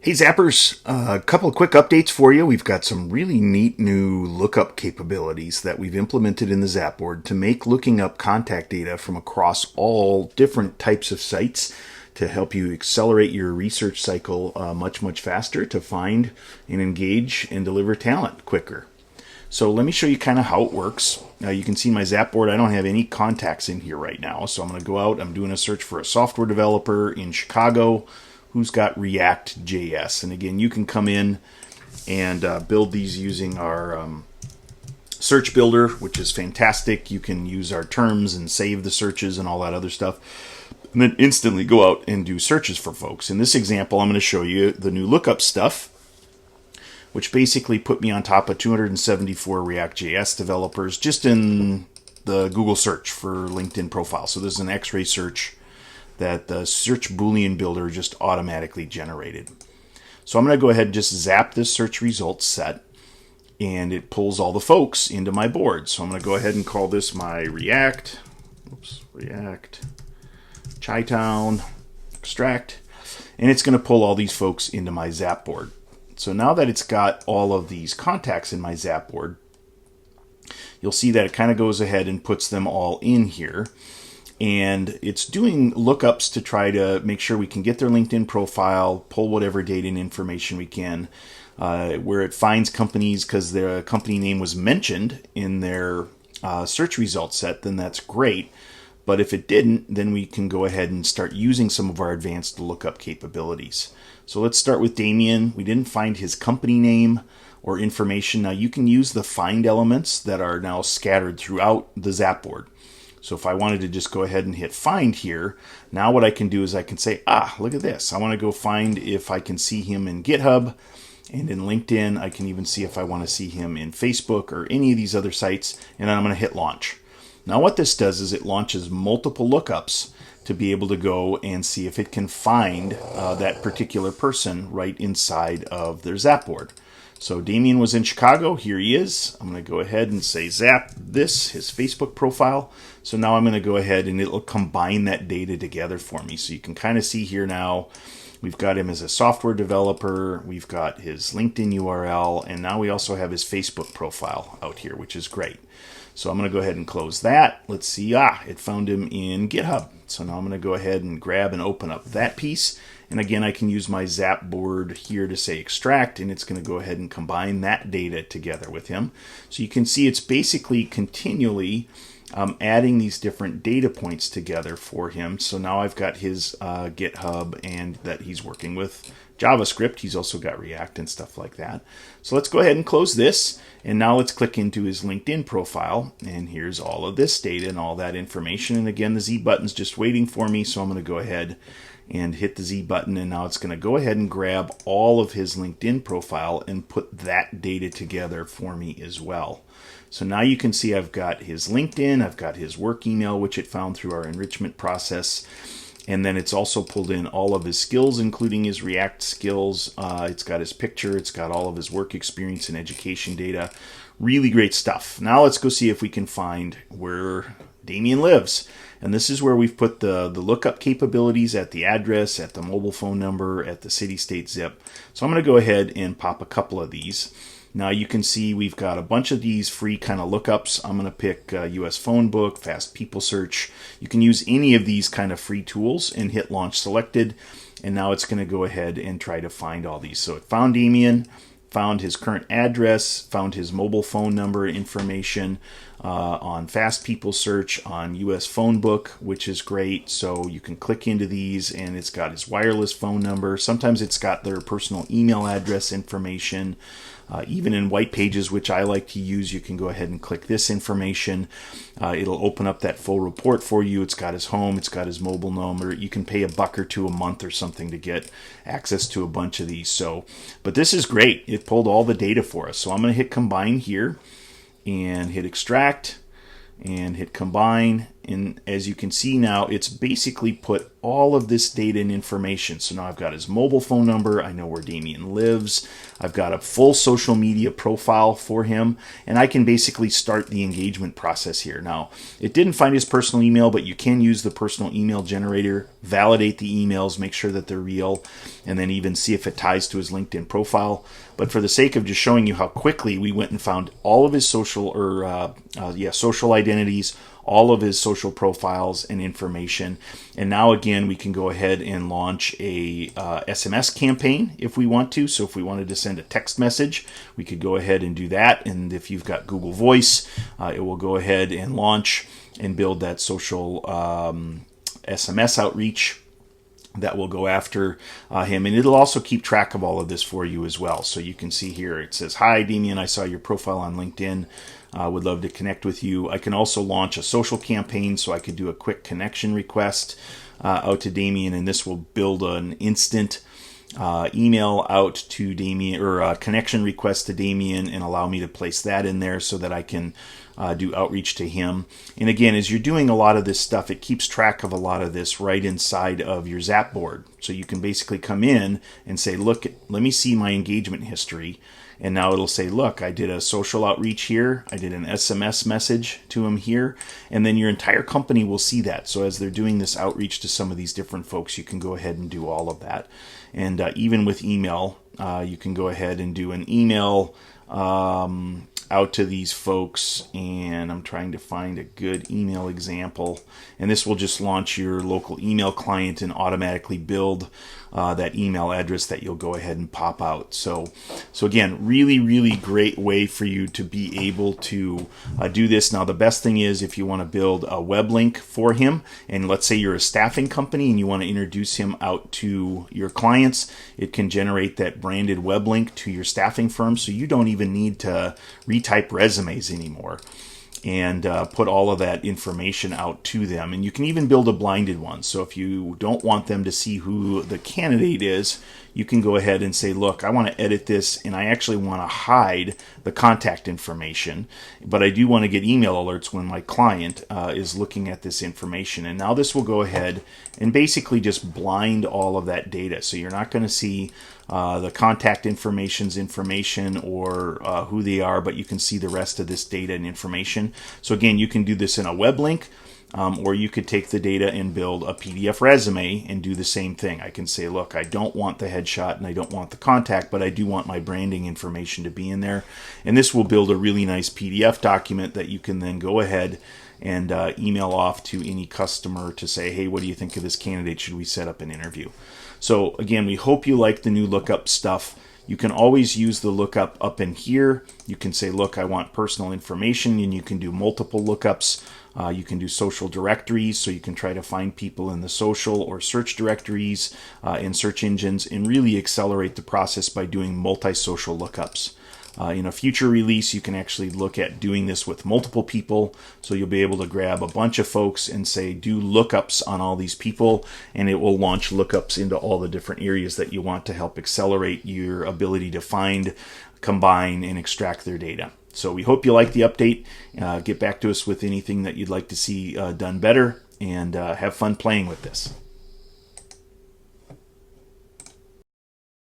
Hey Zappers, a couple of quick updates for you. We've got some really neat new lookup capabilities that we've implemented in the Zapboard to make looking up contact data from across all different types of sites to help you accelerate your research cycle much faster to find and engage and deliver talent quicker. So let me show you kind of how it works. You can see my Zapboard, I don't have any contacts in here right now. So I'm going to go out, I'm doing a search for a software developer in Chicago who's got React.js. And again, you can come in and build these using our search builder, which is fantastic. You can use our terms and save the searches and all that other stuff, and then instantly go out and do searches for folks. In this example, I'm going to show you the new lookup stuff, which basically put me on top of 274 React.js developers just in the Google search for LinkedIn profile. So this is an X-ray search that the search Boolean builder just automatically generated. So I'm going to go ahead and just zap this search results set, and it pulls all the folks into my board. So I'm going to go ahead and call this my React Chi-Town extract, and it's going to pull all these folks into my Zapboard. So now that it's got all of these contacts in my Zapboard, you'll see that it kind of goes ahead and puts them all in here. And it's doing lookups to try to make sure we can get their LinkedIn profile, pull whatever data and information we can, where it finds companies because their company name was mentioned in their search results set, then that's great. But if it didn't, then we can go ahead and start using some of our advanced lookup capabilities. So let's start with Damien. We didn't find his company name or information. Now you can use the find elements that are now scattered throughout the Zapboard. So if I wanted to just go ahead and hit find here, now what I can do is I can say, look at this. I want to go find if I can see him in GitHub and in LinkedIn. I can even see if I want to see him in Facebook or any of these other sites, and then I'm going to hit launch. Now what this does is it launches multiple lookups to be able to go and see if it can find that particular person right inside of their Zapboard. So Damien was in Chicago. Here he is. I'm going to go ahead and say zap this, his Facebook profile. So now I'm going to go ahead and it'll combine that data together for me. So you can kind of see here now, we've got him as a software developer. We've got his LinkedIn URL. And now we also have his Facebook profile out here, which is great. So I'm going to go ahead and close that. Let's see. It found him in GitHub. So now I'm going to go ahead and grab and open up that piece. And again, I can use my Zapboard here to say extract, and it's going to go ahead and combine that data together with him. So you can see it's basically continually adding these different data points together for him. So now I've got his GitHub and that he's working with JavaScript. He's also got React and stuff like that. So let's go ahead and close this. And now let's click into his LinkedIn profile. And here's all of this data and all that information. And again, the Z button's just waiting for me. So I'm going to go ahead and hit the Z button. And now it's going to go ahead and grab all of his LinkedIn profile and put that data together for me as well. So now you can see I've got his LinkedIn, I've got his work email, which it found through our enrichment process. And then it's also pulled in all of his skills, including his React skills. It's got his picture. It's got all of his work experience and education data. Really great stuff. Now let's go see if we can find where Damien lives. And this is where we've put the lookup capabilities at the address, at the mobile phone number, at the city, state, zip. So I'm going to go ahead and pop a couple of these. Now you can see we've got a bunch of these free kind of lookups. I'm going to pick US Phone Book, Fast People Search. You can use any of these kind of free tools and hit launch selected. And now it's going to go ahead and try to find all these. So it found Damien, found his current address, found his mobile phone number information on Fast People Search, on US Phone Book, which is great. So you can click into these and it's got his wireless phone number. Sometimes it's got their personal email address information. Even in white pages, which I like to use, you can go ahead and click this information. It'll open up that full report for you. It's got his home, it's got his mobile number. You can pay $1 or $2 a month or something to get access to a bunch of these. But this is great. It pulled all the data for us. So I'm going to hit combine here and hit extract and hit combine. And as you can see now, it's basically put all of this data and information. So now I've got his mobile phone number. I know where Damien lives. I've got a full social media profile for him. And I can basically start the engagement process here. Now, it didn't find his personal email, but you can use the personal email generator, validate the emails, make sure that they're real, and then even see if it ties to his LinkedIn profile. But for the sake of just showing you how quickly we went and found all of his social social identities, all of his social profiles and information. And now again, we can go ahead and launch a SMS campaign if we want to. So if we wanted to send a text message, we could go ahead and do that. And if you've got Google Voice, it will go ahead and launch and build that social SMS outreach that will go after him. And it'll also keep track of all of this for you as well. So you can see here, it says, "Hi, Damien, I saw your profile on LinkedIn. Would love to connect with you." I can also launch a social campaign, so I could do a quick connection request out to Damien, and this will build an instant email out to Damien, or a connection request to Damien, and allow me to place that in there so that I can do outreach to him. And again, as you're doing a lot of this stuff, it keeps track of a lot of this right inside of your Zap board. So you can basically come in and say, "Look, let me see my engagement history." And now it'll say, "Look, I did a social outreach here. I did an SMS message to him here." And then your entire company will see that. So as they're doing this outreach to some of these different folks, you can go ahead and do all of that. And even with email, you can go ahead and do an email out to these folks. And I'm trying to find a good email example. And this will just launch your local email client and automatically build that email address that you'll go ahead and pop out. So again, really great way for you to be able to do this. Now, the best thing is if you want to build a web link for him, and let's say you're a staffing company and you want to introduce him out to your clients, it can generate that branded web link to your staffing firm, so you don't even need to retype resumes anymore, and put all of that information out to them. And you can even build a blinded one. So if you don't want them to see who the candidate is, you can go ahead and say, "Look, I want to edit this, and I actually want to hide the contact information, but I do want to get email alerts when my client is looking at this information." And now this will go ahead and basically just blind all of that data. So you're not going to see the contact information or who they are, but you can see the rest of this data and information. So again, you can do this in a web link, or you could take the data and build a PDF resume and do the same thing. I can say, "Look, I don't want the headshot and I don't want the contact, but I do want my branding information to be in there." And this will build a really nice PDF document that you can then go ahead and email off to any customer to say, "Hey, what do you think of this candidate? Should we set up an interview?" So again, we hope you like the new Lookup stuff. You can always use the Lookup up in here. You can say, "Look, I want personal information," and you can do multiple lookups. You can do social directories, so you can try to find people in the social or search directories in search engines, and really accelerate the process by doing multi-social lookups. In a future release, you can actually look at doing this with multiple people. So you'll be able to grab a bunch of folks and say, "Do lookups on all these people," and it will launch lookups into all the different areas that you want to help accelerate your ability to find, combine, and extract their data. So we hope you like the update. Get back to us with anything that you'd like to see done better, and have fun playing with this.